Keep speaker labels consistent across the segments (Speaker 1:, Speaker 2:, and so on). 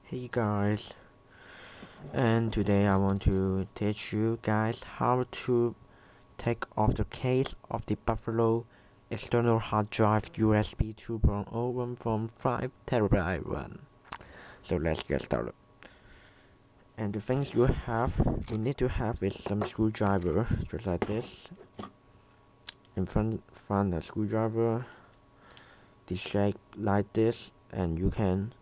Speaker 1: Hey guys, and today I want to teach you guys how to take off the case of the Buffalo external hard drive USB 2.0 one from 5 terabyte one. So let's get started. And the things you need to have is some screwdriver, just like this. In front a screwdriver, the shape like this, and you can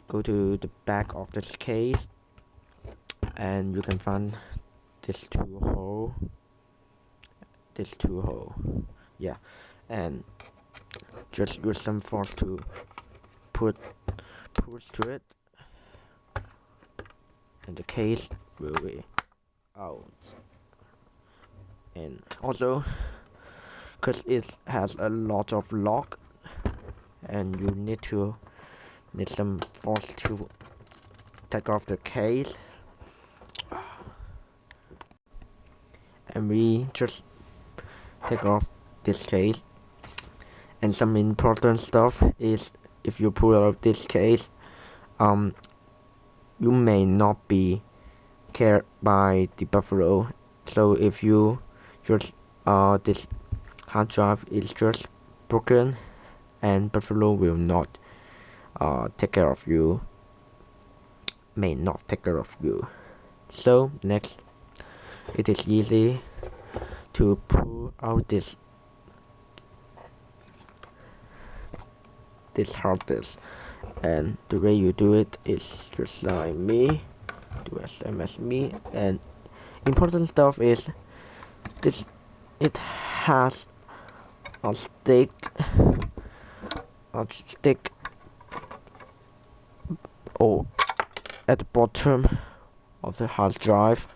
Speaker 1: go to the back of this case and you can find this two hole, yeah, and just use some force to push to it, and the case will be out. And also, because it has a lot of lock, and you need some force to take off the case. And we just take off this case. And some important stuff is, if you pull out this case, you may not be cared by the Buffalo. So if you just this hard drive is just broken, and Buffalo will not take care of you, may not take care of you. So next, it is easy to pull out this hard disk, and the way you do it is just like me, do the same as me. And important stuff is this: it has a stick or at the bottom of the hard drive,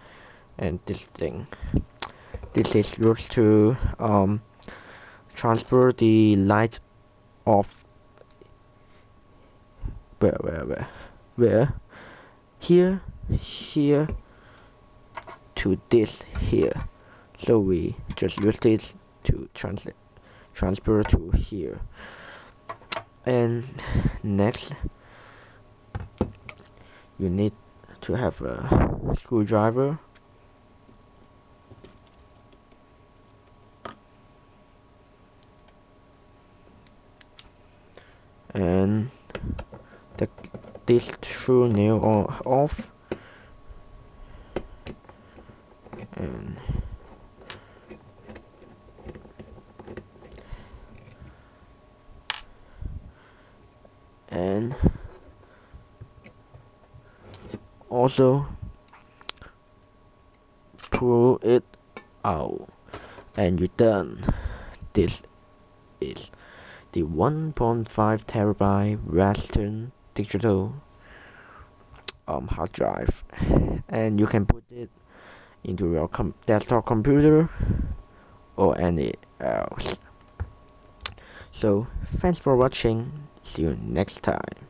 Speaker 1: and this is used to transfer the light of where here to this here. So we just use this to transfer to here. And next, you need to have a screwdriver, and take this screw nail off, and also pull it out, and you're done. This is the 1.5 terabyte Western digital hard drive, and you can put it into your desktop computer or any else. So thanks for watching, see you next time.